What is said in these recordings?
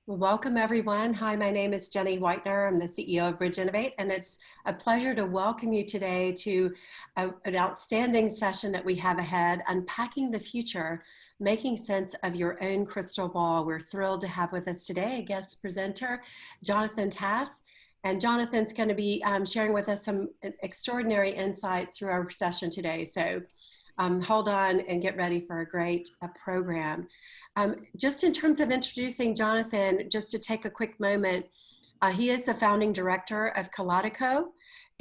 Well, welcome everyone. Hi, my name is Jenny Whitener. I'm the CEO of Bridge Innovate, and it's a pleasure to welcome you today to an outstanding session that we have ahead, Unpacking the Future, Making Sense of Your Own Crystal Ball. We're thrilled to have with us today a guest presenter, Jonathan Tavss. And Jonathan's going to be sharing with us some extraordinary insights through our session today. So hold on and get ready for a great program. Just in terms of introducing Jonathan, just to take a quick moment, he is the founding director of Kaleidoko,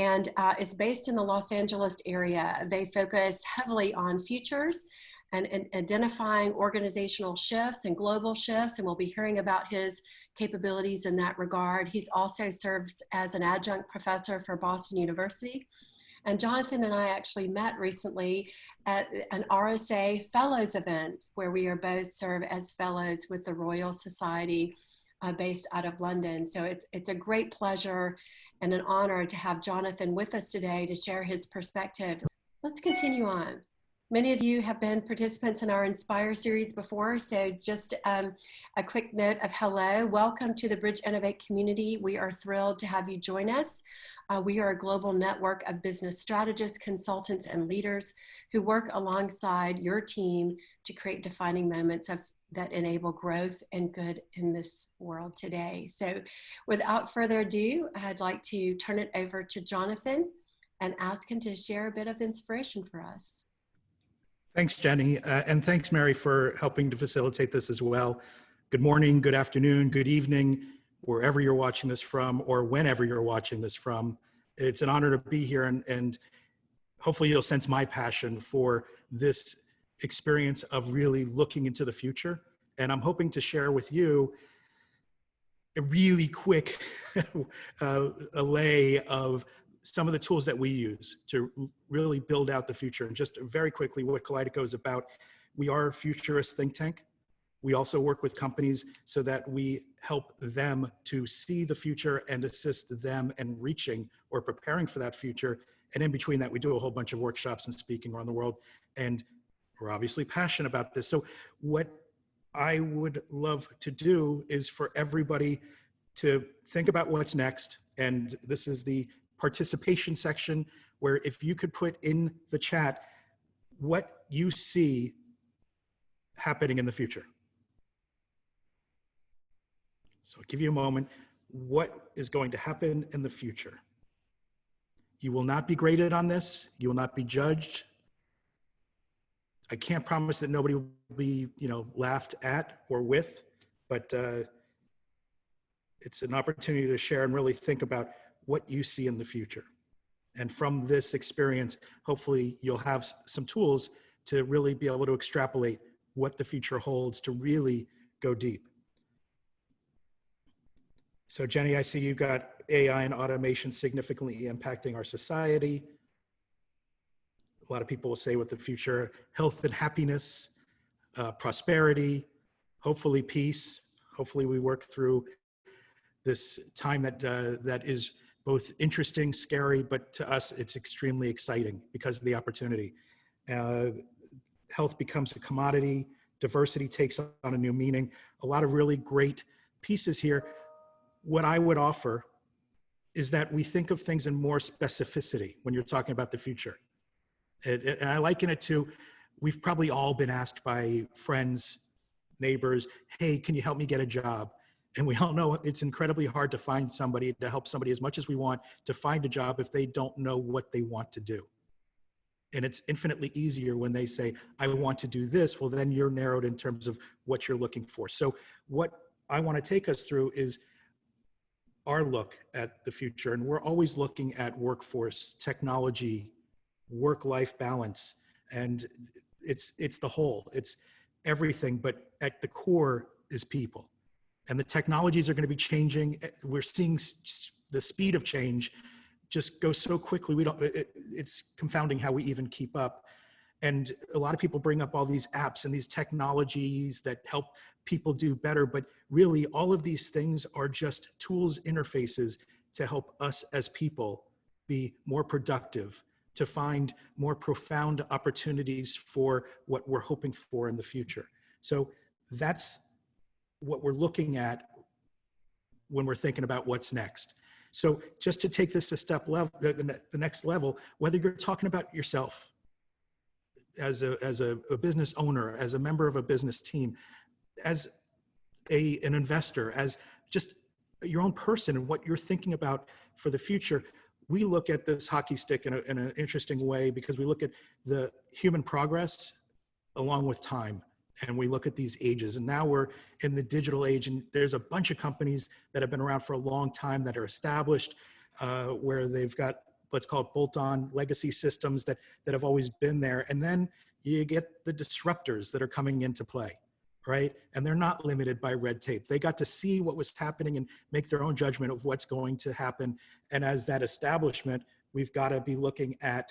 and is based in the Los Angeles area. They focus heavily on futures and identifying organizational shifts and global shifts, and we'll be hearing about his capabilities in that regard. He's also serves as an adjunct professor for Boston University. And Jonathan and I actually met recently at an RSA Fellows event where we are both serve as fellows with the Royal Society based out of London. So it's a great pleasure and an honor to have Jonathan with us today to share his perspective. Let's continue on. Many of you have been participants in our Inspire series before, so just a quick note of hello. Welcome to the Bridge Innovate community. We are thrilled to have you join us. We are a global network of business strategists, consultants, and leaders who work alongside your team to create defining moments that enable growth and good in this world today. So without further ado, I'd like to turn it over to Jonathan and ask him to share a bit of inspiration for us. Thanks, Jenny, and thanks, Mary, for helping to facilitate this as well. Good morning, good afternoon, good evening, wherever you're watching this from or whenever you're watching this from. It's an honor to be here, and hopefully you'll sense my passion for this experience of really looking into the future. And I'm hoping to share with you a really quick allay of some of the tools that we use to really build out the future. And just very quickly, what Kaleidoko is about, we are a futurist think tank. We also work with companies so that we help them to see the future and assist them in reaching or preparing for that future. And in between that, we do a whole bunch of workshops and speaking around the world. And we're obviously passionate about this. So what I would love to do is for everybody to think about what's next. And this is the participation section where if you could put in the chat what you see happening in the future. So I'll give you a moment. What is going to happen in the future? You will not be graded on this. You will not be judged. I can't promise that nobody will be, laughed at or with, but it's an opportunity to share and really think about what you see in the future. And from this experience, hopefully you'll have some tools to really be able to extrapolate what the future holds to really go deep. So Jenny, I see you've got AI and automation significantly impacting our society. A lot of people will say with the future, health and happiness, prosperity, hopefully peace. Hopefully we work through this time that is both interesting, scary, but to us, it's extremely exciting because of the opportunity. Health becomes a commodity, diversity takes on a new meaning, a lot of really great pieces here. What I would offer is that we think of things in more specificity when you're talking about the future. And I liken it to, we've probably all been asked by friends, neighbors, hey, can you help me get a job? And we all know it's incredibly hard to find somebody, to help somebody as much as we want to find a job if they don't know what they want to do. And it's infinitely easier when they say, I want to do this. Well, then you're narrowed in terms of what you're looking for. So what I want to take us through is our look at the future. And we're always looking at workforce, technology, work-life balance. And it's the whole, it's everything, but at the core is people. And the technologies are going to be changing. We're seeing the speed of change just go so quickly. It's confounding how we even keep up. And a lot of people bring up all these apps and these technologies that help people do better. But really, all of these things are just tools, interfaces to help us as people be more productive, to find more profound opportunities for what we're hoping for in the future. So that's what we're looking at when we're thinking about what's next. So just to take this a step level, the next level, whether you're talking about yourself as a business owner, as a member of a business team, as an investor, as just your own person and what you're thinking about for the future, we look at this hockey stick in an interesting way, because we look at the human progress along with time. And we look at these ages, and now we're in the digital age, and there's a bunch of companies that have been around for a long time that are established, where they've got, let's call it bolt-on legacy systems that have always been there. And then you get the disruptors that are coming into play, right? And they're not limited by red tape. They got to see what was happening and make their own judgment of what's going to happen. And as that establishment, we've got to be looking at,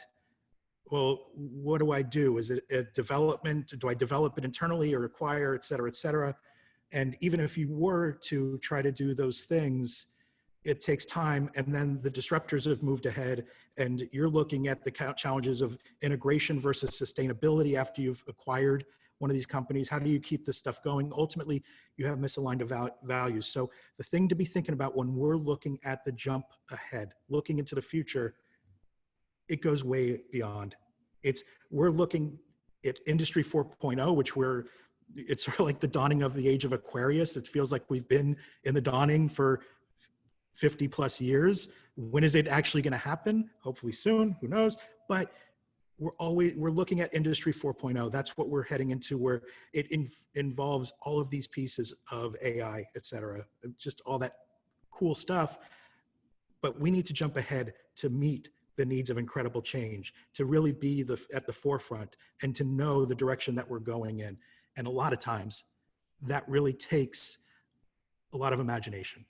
well, what do I do? Is it a development? Do I develop it internally or acquire, et cetera, et cetera? And even if you were to try to do those things, it takes time. And then the disruptors have moved ahead, and you're looking at the challenges of integration versus sustainability after you've acquired one of these companies. How do you keep this stuff going? Ultimately, you have misaligned values. So the thing to be thinking about when we're looking at the jump ahead, looking into the future, it goes way beyond. We're looking at Industry 4.0, which it's sort of like the dawning of the age of Aquarius. It feels like we've been in the dawning for 50 plus years. When is it actually going to happen? Hopefully soon, who knows? But we're looking at Industry 4.0. That's what we're heading into, where it involves all of these pieces of AI, et cetera, just all that cool stuff. But we need to jump ahead to meet the needs of incredible change, to really be at the forefront and to know the direction that we're going in. And a lot of times that really takes a lot of imagination.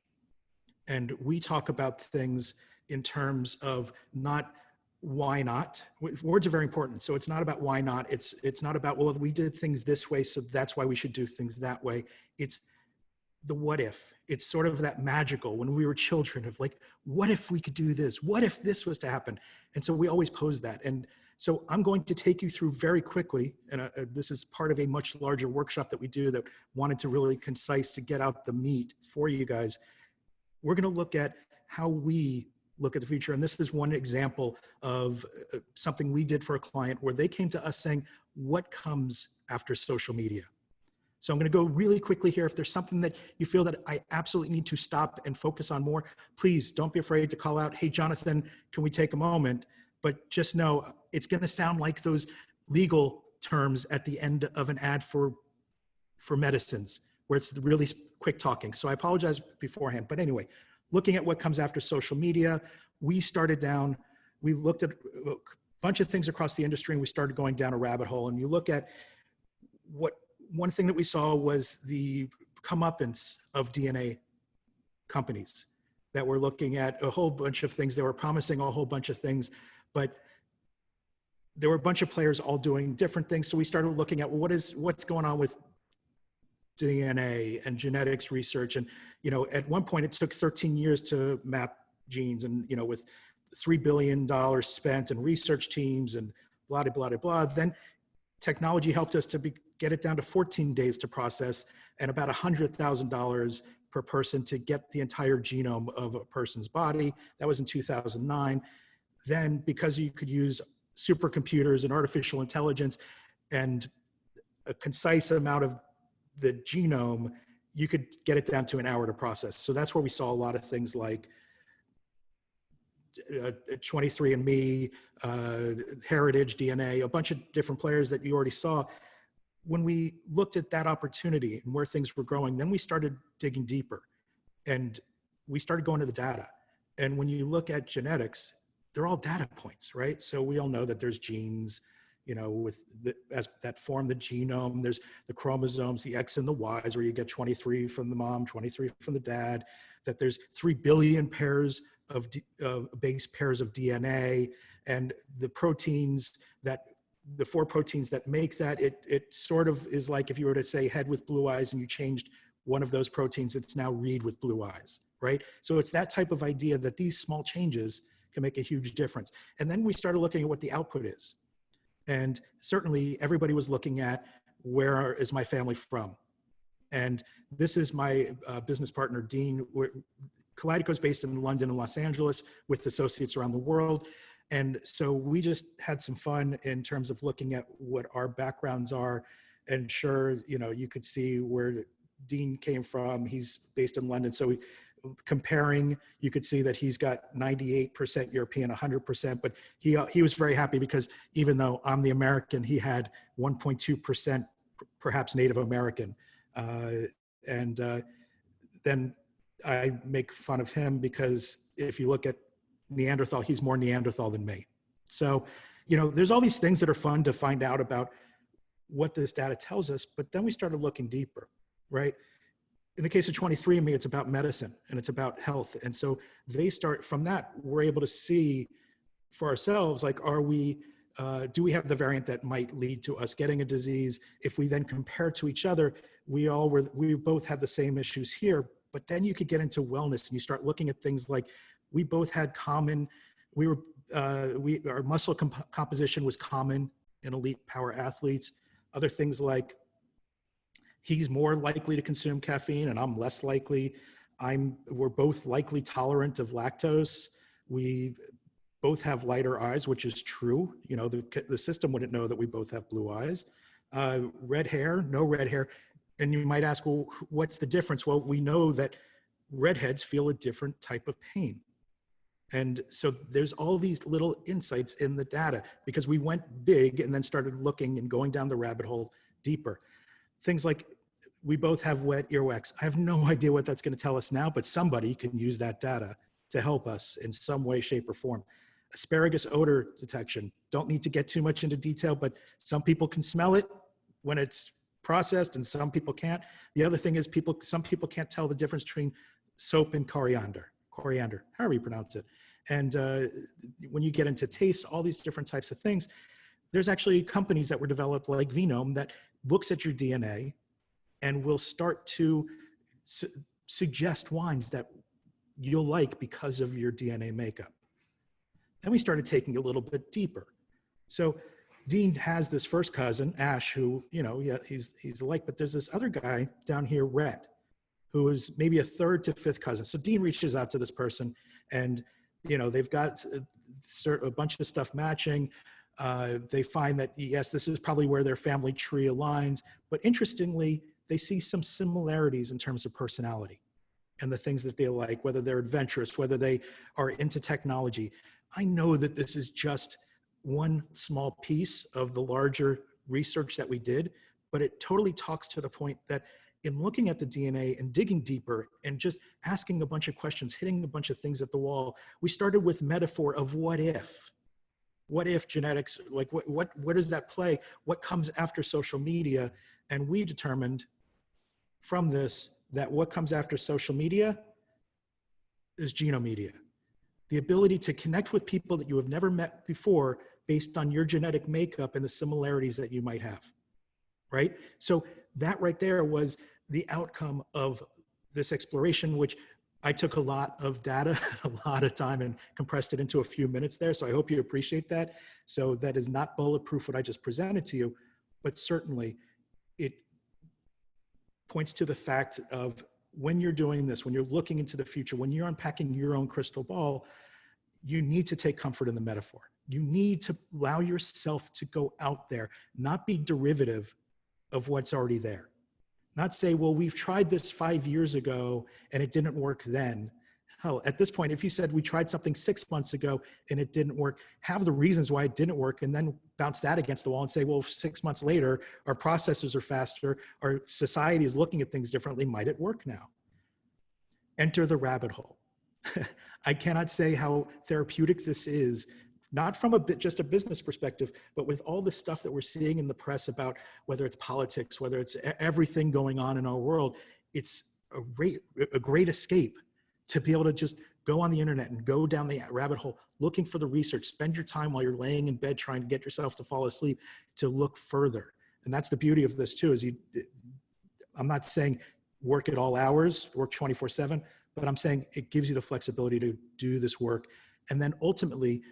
And we talk about things in terms of not why not. Words are very important. So it's not about why not. It's not about, well, we did things this way, so that's why we should do things that way. It's the what if. It's sort of that magical when we were children of like, what if we could do this? What if this was to happen? And so we always pose that. And so I'm going to take you through very quickly, and this is part of a much larger workshop that we do that wanted to really concise to get out the meat for you guys. We're going to look at how we look at the future. And this is one example of something we did for a client where they came to us saying, what comes after social media? So I'm going to go really quickly here. If there's something that you feel that I absolutely need to stop and focus on more, please don't be afraid to call out, hey, Jonathan, can we take a moment? But just know it's going to sound like those legal terms at the end of an ad for medicines, where it's really quick talking. So I apologize beforehand. But anyway, looking at what comes after social media, we looked at a bunch of things across the industry, and we started going down a rabbit hole. And you look at one thing that we saw was the comeuppance of DNA companies that were looking at a whole bunch of things. They were promising a whole bunch of things, but there were a bunch of players all doing different things. So we started looking at, well, what's going on with DNA and genetics research. And, at one point it took 13 years to map genes, and, with $3 billion spent in research teams and blah, blah, blah, blah. Then technology helped us to get it down to 14 days to process, and about $100,000 per person to get the entire genome of a person's body. That was in 2009. Then, because you could use supercomputers and artificial intelligence and a concise amount of the genome, you could get it down to an hour to process. So that's where we saw a lot of things like 23andMe, Heritage DNA, a bunch of different players that you already saw. When we looked at that opportunity and where things were growing, then we started digging deeper, and we started going to the data. And when you look at genetics, they're all data points, right? So we all know that there's genes, as that form the genome. There's the chromosomes, the X and the Ys, where you get 23 from the mom, 23 from the dad. That there's 3 billion pairs of base pairs of DNA, and the proteins the 4 proteins that make that, it sort of is like if you were to say head with blue eyes and you changed one of those proteins, it's now read with blue eyes, right? So it's that type of idea that these small changes can make a huge difference. And then we started looking at what the output is. And certainly everybody was looking at, where is my family from? And this is my business partner, Dean. Kaleidoko is based in London and Los Angeles with associates around the world. And so we just had some fun in terms of looking at what our backgrounds are. And sure, you know, you could see where Dean came from. He's based in London. So comparing, you could see that he's got 98% European, 100%, but he was very happy because even though I'm the American, he had 1.2% perhaps Native American. Then I make fun of him because if you look at Neanderthal, he's more Neanderthal than me. So, you know, there's all these things that are fun to find out about what this data tells us, but then we started looking deeper, right? In the case of 23andMe, it's about medicine and it's about health. And so they start from that, we're able to see for ourselves, like, do we have the variant that might lead to us getting a disease? If we then compare to each other, we both had the same issues here, but then you could get into wellness and you start looking at things like we both had our muscle composition was common in elite power athletes. Other things like he's more likely to consume caffeine and I'm less likely. We're both likely tolerant of lactose. We both have lighter eyes, which is true. You know, the system wouldn't know that we both have blue eyes. Red hair, no red hair. And you might ask, well, what's the difference? Well, we know that redheads feel a different type of pain. And so there's all these little insights in the data because we went big and then started looking and going down the rabbit hole deeper. Things like we both have wet earwax. I have no idea what that's going to tell us now, but somebody can use that data to help us in some way, shape, or form. Asparagus odor detection. Don't need to get too much into detail, but some people can smell it when it's processed and some people can't. The other thing is some people can't tell the difference between soap and coriander, however you pronounce it. And when you get into taste, all these different types of things, there's actually companies that were developed like Venome that looks at your DNA and will start to suggest wines that you'll like because of your DNA makeup. Then we started taking it a little bit deeper. So Dean has this first cousin, Ash, who, you know, yeah, he's alike, but there's this other guy down here, Rhett, who is maybe a third to fifth cousin. So Dean reaches out to this person and, you know, they've got a bunch of stuff matching. They find that, yes, this is probably where their family tree aligns, but interestingly, they see some similarities in terms of personality and the things that they like, whether they're adventurous, whether they are into technology. I know that this is just one small piece of the larger research that we did, but it totally talks to the point that in looking at the DNA and digging deeper and just asking a bunch of questions, hitting a bunch of things at the wall, we started with metaphor of what if? What if genetics, like what does that play? What comes after social media? And we determined from this that what comes after social media is genomedia. The ability to connect with people that you have never met before based on your genetic makeup and the similarities that you might have, right? So that right there was the outcome of this exploration, which I took a lot of data, a lot of time, and compressed it into a few minutes there. So I hope you appreciate that. So that is not bulletproof what I just presented to you, but certainly it points to the fact of when you're doing this, when you're looking into the future, when you're unpacking your own crystal ball, you need to take comfort in the metaphor. You need to allow yourself to go out there, not be derivative of what's already there. Not say, well, we've tried this 5 years ago and it didn't work then. Hell, at this point, if you said we tried something 6 months ago and it didn't work, have the reasons why it didn't work and then bounce that against the wall and say, well, 6 months later, our processes are faster, our society is looking at things differently, might it work now? Enter the rabbit hole. I cannot say how therapeutic this is, not from just a business perspective, but with all the stuff that we're seeing in the press about whether it's politics, whether it's everything going on in our world, it's a great escape to be able to just go on the internet and go down the rabbit hole, looking for the research, spend your time while you're laying in bed trying to get yourself to fall asleep to look further. And that's the beauty of this too, is I'm not saying work at all hours, work 24/7, but I'm saying it gives you the flexibility to do this work. And then ultimately,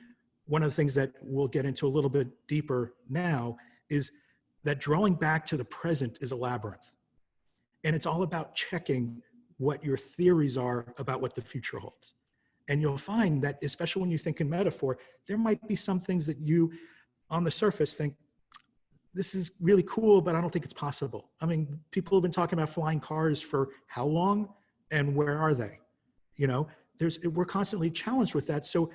one of the things that we'll get into a little bit deeper now is that drawing back to the present is a labyrinth. And it's all about checking what your theories are about what the future holds. And you'll find that, especially when you think in metaphor, there might be some things that you, on the surface, think, this is really cool, but I don't think it's possible. I mean, people have been talking about flying cars for how long, and where are they? You know, we're constantly challenged with that. So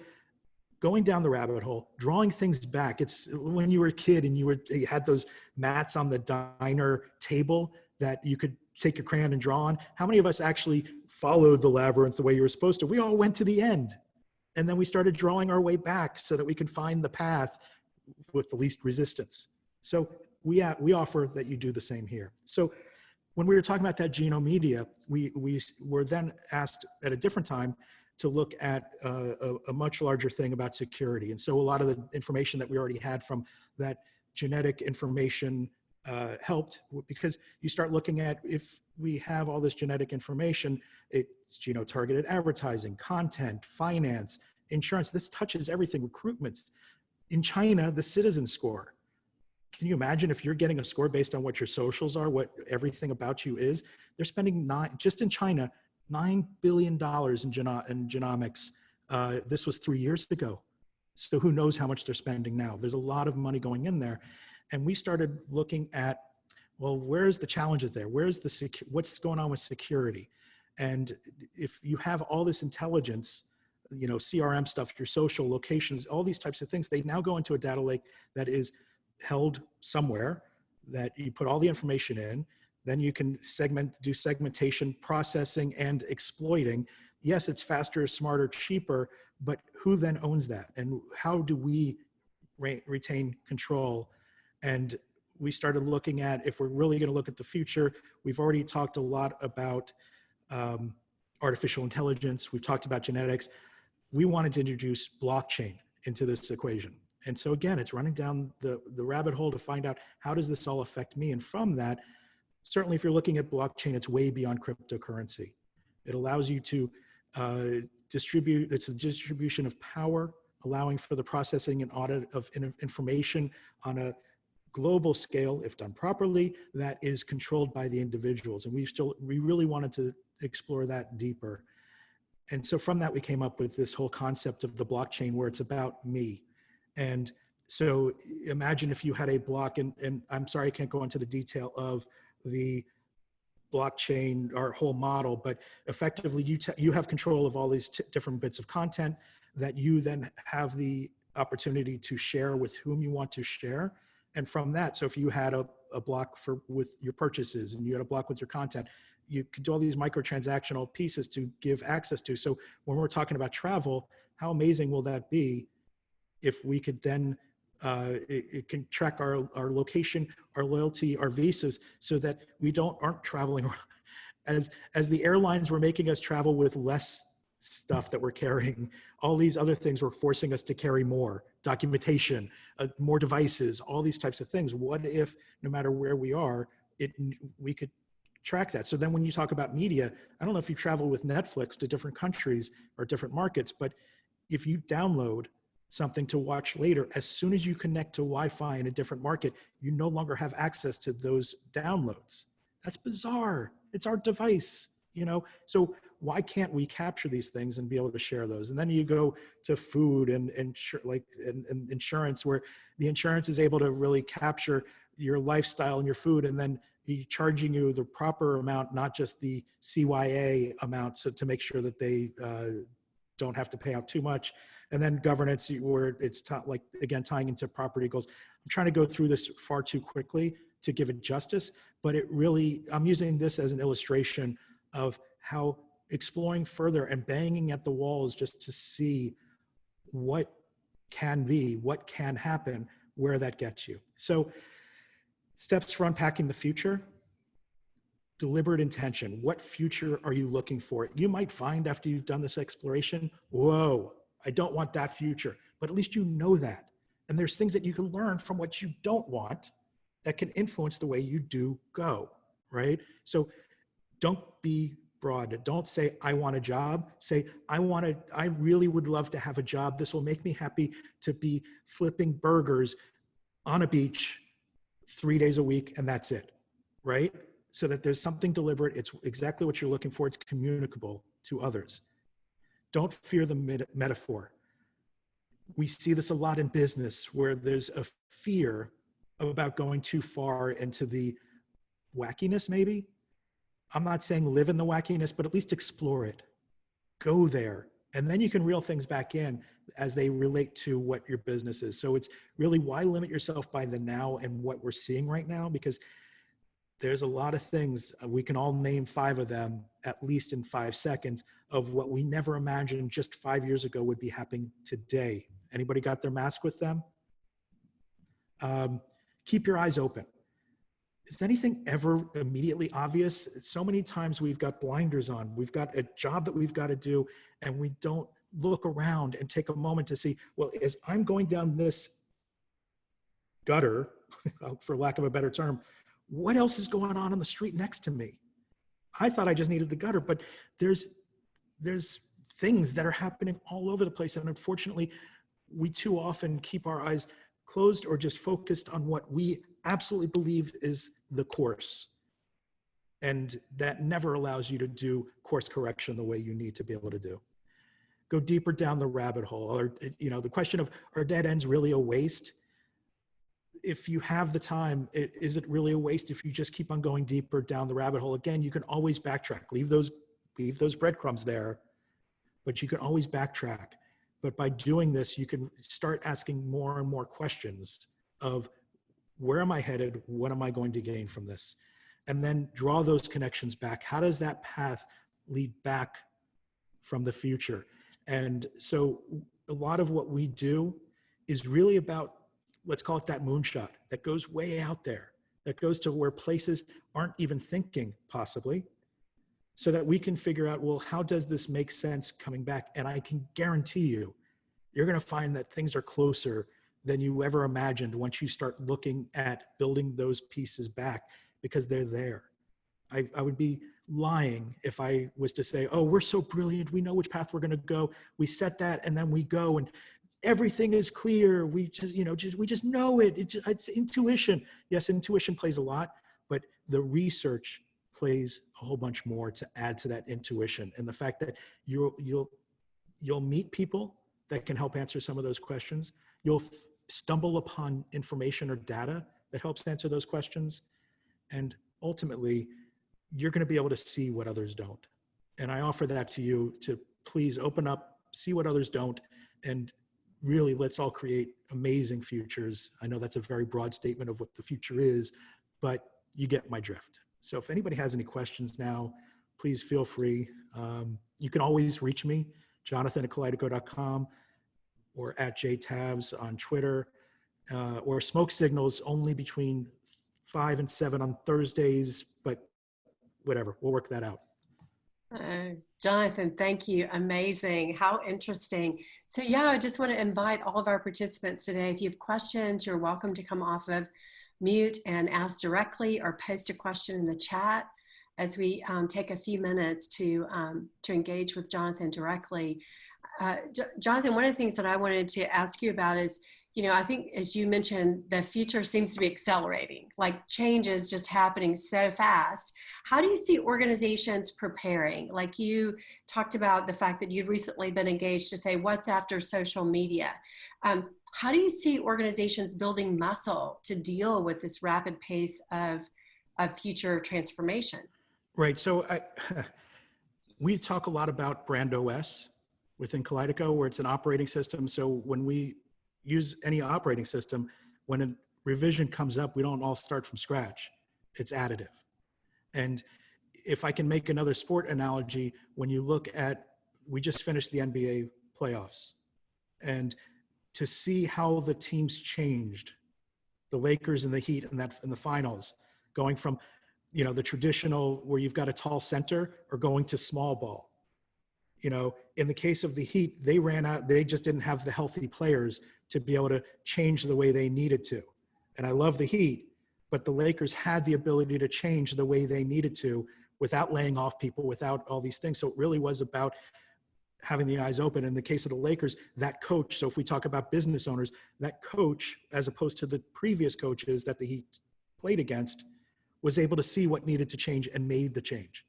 going down the rabbit hole, drawing things back. It's when you were a kid and you had those mats on the diner table that you could take your crayon and draw on. How many of us actually followed the labyrinth the way you were supposed to? We all went to the end. And then we started drawing our way back so that we could find the path with the least resistance. So we offer that you do the same here. So when we were talking about that genome media, we were then asked at a different time to look at a much larger thing about security. And so a lot of the information that we already had from that genetic information helped, because you start looking at, if we have all this genetic information, it's targeted advertising, content, finance, insurance. This touches everything, recruitments. In China, the citizen score. Can you imagine if you're getting a score based on what your socials are, what everything about you is? They're spending just in China, $9 billion in genomics. This was 3 years ago. So who knows how much they're spending now? There's a lot of money going in there. And we started looking at, well, where's the challenges there? What's going on with security? And if you have all this intelligence, CRM stuff, your social locations, all these types of things, they now go into a data lake that is held somewhere, that you put all the information in. Then you can do segmentation, processing, and exploiting. Yes, it's faster, smarter, cheaper, but who then owns that? And how do we retain control? And we started looking at, if we're really going to look at the future, we've already talked a lot about artificial intelligence. We've talked about genetics. We wanted to introduce blockchain into this equation. And so again, it's running down the rabbit hole to find out, how does this all affect me? And from that, certainly if you're looking at blockchain, it's way beyond cryptocurrency. It allows you to distribute, it's a distribution of power, allowing for the processing and audit of information on a global scale, if done properly, that is controlled by the individuals. And we really wanted to explore that deeper. And so from that, we came up with this whole concept of the blockchain, where it's about me. And so imagine if you had a block, and I'm sorry, I can't go into the detail of the blockchain, our whole model, but effectively you have control of all these different bits of content that you then have the opportunity to share with whom you want to share. And from that, so if you had a block with your purchases, and you had a block with your content, you could do all these microtransactional pieces to give access to. So when we're talking about travel, how amazing will that be if we could then it can track our location, our loyalty, our visas, so that we aren't traveling as the airlines were making us travel with less stuff that we're carrying. All these other things were forcing us to carry more documentation, more devices, all these types of things. What if, no matter where we are, we could track that? So then when you talk about media, I don't know if you travel with Netflix to different countries or different markets, but if you download something to watch later, as soon as you connect to Wi-Fi in a different market, you no longer have access to those downloads. That's bizarre. It's our device, So why can't we capture these things and be able to share those? And then you go to food and insurance, where the insurance is able to really capture your lifestyle and your food, and then be charging you the proper amount, not just the CYA amount, so to make sure that they don't have to pay out too much. And then governance, where it's again, tying into property goals. I'm trying to go through this far too quickly to give it justice, but I'm using this as an illustration of how exploring further and banging at the walls just to see what can be, what can happen, where that gets you. So steps for unpacking the future: deliberate intention. What future are you looking for? You might find after you've done this exploration, whoa, I don't want that future, but at least you know that. And there's things that you can learn from what you don't want that can influence the way you do go, right? So don't be broad. Don't say, I want a job. Say, I really would love to have a job. This will make me happy to be flipping burgers on a beach 3 days a week, and that's it, right? so that there's something deliberate. It's exactly what you're looking for. It's communicable to others. Don't fear the metaphor. We see this a lot in business where there's a fear about going too far into the wackiness, maybe. I'm not saying live in the wackiness, but at least explore it. Go there. And then you can reel things back in as they relate to what your business is. So it's really, why limit yourself by the now and what we're seeing right now? Because there's a lot of things, we can all name 5 of them, at least in 5 seconds, of what we never imagined just 5 years ago would be happening today. Anybody got their mask with them? Keep your eyes open. Is anything ever immediately obvious? So many times we've got blinders on. We've got a job that we've got to do, and we don't look around and take a moment to see, well, as I'm going down this gutter, for lack of a better term, what else is going on the street next to me? I thought I just needed the gutter, but there's things that are happening all over the place. And unfortunately, we too often keep our eyes closed or just focused on what we absolutely believe is the course. And that never allows you to do course correction the way you need to be able to do. Go deeper down the rabbit hole. Or, the question of, are dead ends really a waste? If you have the time, is it really a waste if you just keep on going deeper down the rabbit hole? Again, you can always backtrack. Leave those breadcrumbs there, but you can always backtrack. But by doing this, you can start asking more and more questions of, where am I headed? What am I going to gain from this? And then draw those connections back. How does that path lead back from the future? And so a lot of what we do is really about, let's call it that moonshot that goes way out there, that goes to where places aren't even thinking possibly, so that we can figure out, well, how does this make sense coming back? And I can guarantee you, you're going to find that things are closer than you ever imagined once you start looking at building those pieces back, because they're there. I would be lying if I was to say, oh, we're so brilliant, we know which path we're going to go. We set that and then we go and everything is clear. We just, we just know it. It's intuition. Yes, intuition plays a lot, but the research plays a whole bunch more to add to that intuition. And the fact that you'll meet people that can help answer some of those questions. You'll stumble upon information or data that helps answer those questions. And ultimately, you're going to be able to see what others don't. And I offer that to you to please open up, see what others don't, and really let's all create amazing futures. I know that's a very broad statement of what the future is, but you get my drift. So if anybody has any questions now, please feel free. You can always reach me, Jonathan@kaleidoko.com, or @JTavs on Twitter, or smoke signals only between 5 and 7 on Thursdays, but whatever, we'll work that out. Jonathan, thank you. Amazing. How interesting. So yeah, I just want to invite all of our participants today. If you have questions, you're welcome to come off of mute and ask directly or post a question in the chat as we take a few minutes to engage with Jonathan directly. Jonathan, one of the things that I wanted to ask you about is, I think as you mentioned, the future seems to be accelerating, like change is just happening so fast. How do you see organizations preparing? Like you talked about the fact that you'd recently been engaged to say, what's after social media? How do you see organizations building muscle to deal with this rapid pace of future transformation? Right, so we talk a lot about brand OS within Kaleidoko, where it's an operating system. So when we use any operating system, when a revision comes up, we don't all start from scratch. It's additive. And if I can make another sport analogy, when you look at, we just finished the NBA playoffs, and to see how the teams changed, the Lakers and the Heat in the finals, going from, the traditional where you've got a tall center or going to small ball. In the case of the Heat, they ran out, they just didn't have the healthy players to be able to change the way they needed to. And I love the Heat, but the Lakers had the ability to change the way they needed to without laying off people, without all these things. So it really was about having the eyes open. In the case of the Lakers, that coach, so if we talk about business owners, that coach, as opposed to the previous coaches that the Heat played against, was able to see what needed to change and made the change.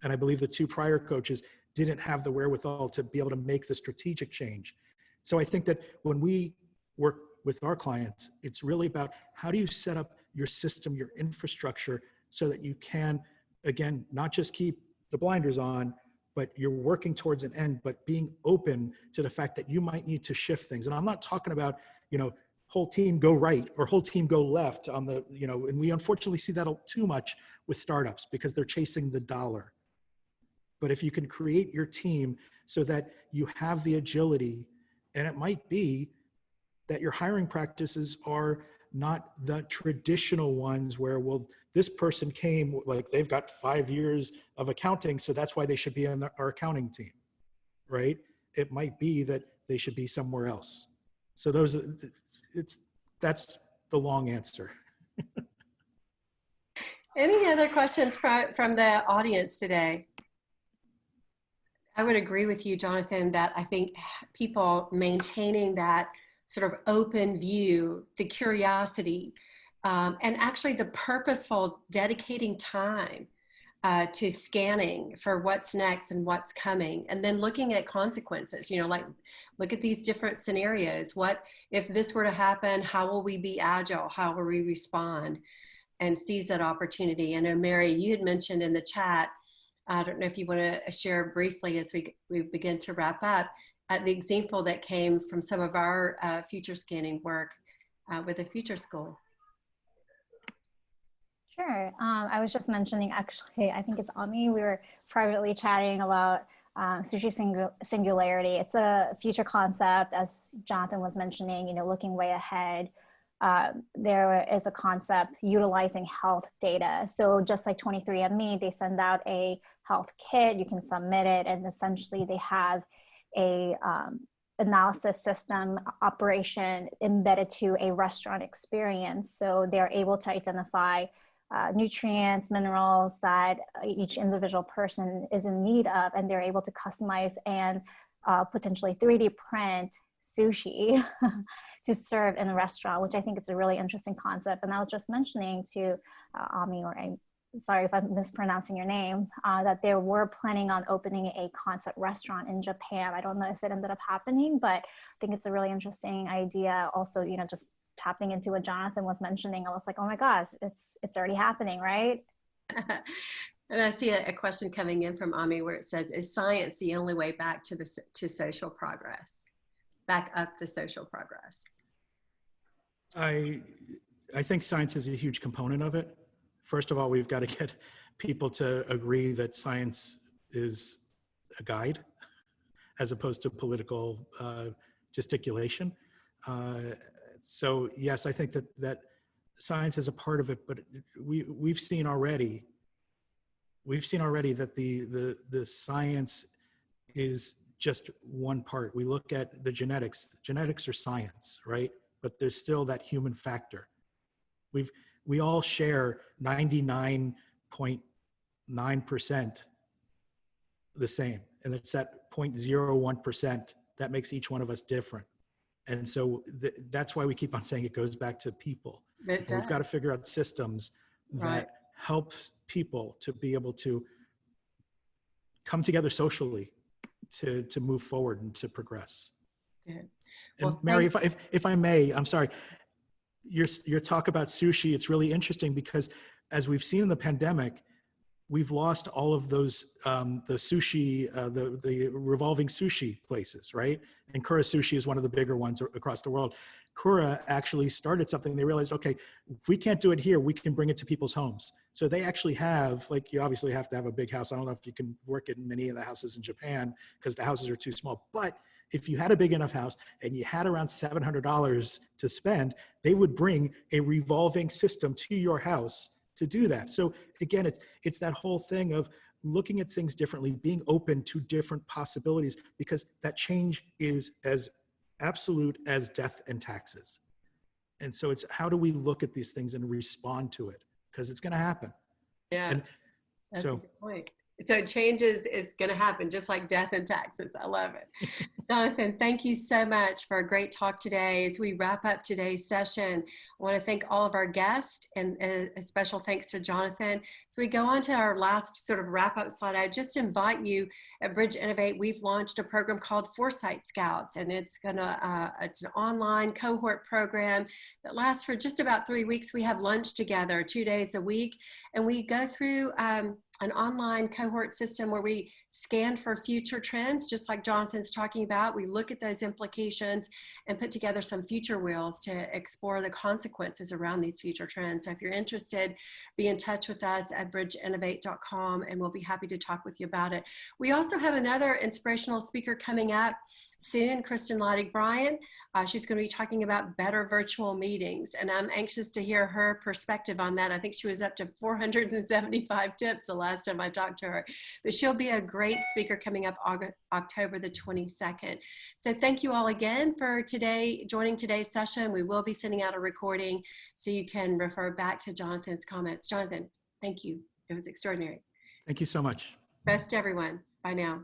And I believe the two prior coaches didn't have the wherewithal to be able to make the strategic change. So I think that when we work with our clients, it's really about how do you set up your system, your infrastructure, so that you can, again, not just keep the blinders on, but you're working towards an end, but being open to the fact that you might need to shift things. And I'm not talking about, whole team go right or whole team go left on the, and we unfortunately see that too much with startups because they're chasing the dollar. But if you can create your team so that you have the agility, and it might be that your hiring practices are not the traditional ones where, well, this person came, like they've got 5 years of accounting, so that's why they should be on our accounting team, right? It might be that they should be somewhere else. So that's the long answer. Any other questions from the audience today? I would agree with you, Jonathan, that I think people maintaining that sort of open view, the curiosity, and actually the purposeful dedicating time to scanning for what's next and what's coming, and then looking at consequences, like look at these different scenarios. What if this were to happen? How will we be agile? How will we respond? And seize that opportunity. I know, Mary, you had mentioned in the chat, I don't know if you want to share briefly as we begin to wrap up, the example that came from some of our future scanning work with the Future School. Sure. I was just mentioning, actually, I think it's Ami. We were privately chatting about sushi singularity. It's a future concept, as Jonathan was mentioning, looking way ahead. There is a concept utilizing health data. So just like 23andMe, they send out a health kit, you can submit it, and essentially they have a analysis system operation embedded to a restaurant experience. So they're able to identify nutrients, minerals that each individual person is in need of, and they're able to customize and potentially 3D print sushi to serve in a restaurant, which I think is a really interesting concept. And I was just mentioning to Ami, or I'm sorry if I'm mispronouncing your name, that they were planning on opening a concept restaurant in Japan. I don't know if it ended up happening, but I think it's a really interesting idea. Also, just tapping into what Jonathan was mentioning, I was like, oh my gosh, it's already happening, right? And I see a question coming in from Ami where it says, is science the only way back to social progress? Back up the social progress? I think science is a huge component of it. First of all, we've got to get people to agree that science is a guide as opposed to political gesticulation. So yes, I think that science is a part of it, but we've seen already that the science is just one part. We look at the genetics. Genetics are science, right? But there's still that human factor. We all share 99.9% the same. And it's that 0.01% that makes each one of us different. And so that's why we keep on saying it goes back to people. And we've got to figure out systems that helps people to be able to come together socially to move forward and to progress. Good. And well, Mary, if I may, I'm sorry, your talk about sushi, it's really interesting because as we've seen in the pandemic, we've lost all of those, the sushi, the revolving sushi places, right? And Kura Sushi is one of the bigger ones across the world. Kura actually started something. They realized, okay, if we can't do it here, we can bring it to people's homes. So they actually have, like, you obviously have to have a big house. I don't know if you can work in many of the houses in Japan because the houses are too small. But if you had a big enough house and you had around $700 to spend, they would bring a revolving system to your house to do that. So again, it's that whole thing of looking at things differently, being open to different possibilities, because that change is as absolute as death and taxes. And so it's how do we look at these things and respond to it? Because it's going to happen. Yeah, and that's a good point. So change is going to happen just like death and taxes. I love it. Jonathan, thank you so much for a great talk today. As we wrap up today's session, I want to thank all of our guests and a special thanks to Jonathan. So we go on to our last sort of wrap up slide. I just invite you at Bridge Innovate, we've launched a program called FORESIGHT Scouts, and it's it's an online cohort program that lasts for just about 3 weeks. We have lunch together 2 days a week, and we go through an online cohort system where we scan for future trends, just like Jonathan's talking about. We look at those implications and put together some future wheels to explore the consequences around these future trends. So if you're interested, be in touch with us at bridgeinnovate.com, and we'll be happy to talk with you about it. We also have another inspirational speaker coming up soon, Kristen Leidig-Bryan. She's going to be talking about better virtual meetings, and I'm anxious to hear her perspective on that. I think she was up to 475 tips the last time I talked to her, but she'll be a great speaker coming up October the 22nd. So thank you all again for joining today's session. We will be sending out a recording so you can refer back to Jonathan's comments. Jonathan, thank you. It was extraordinary. Thank you so much. Best to everyone. Bye now.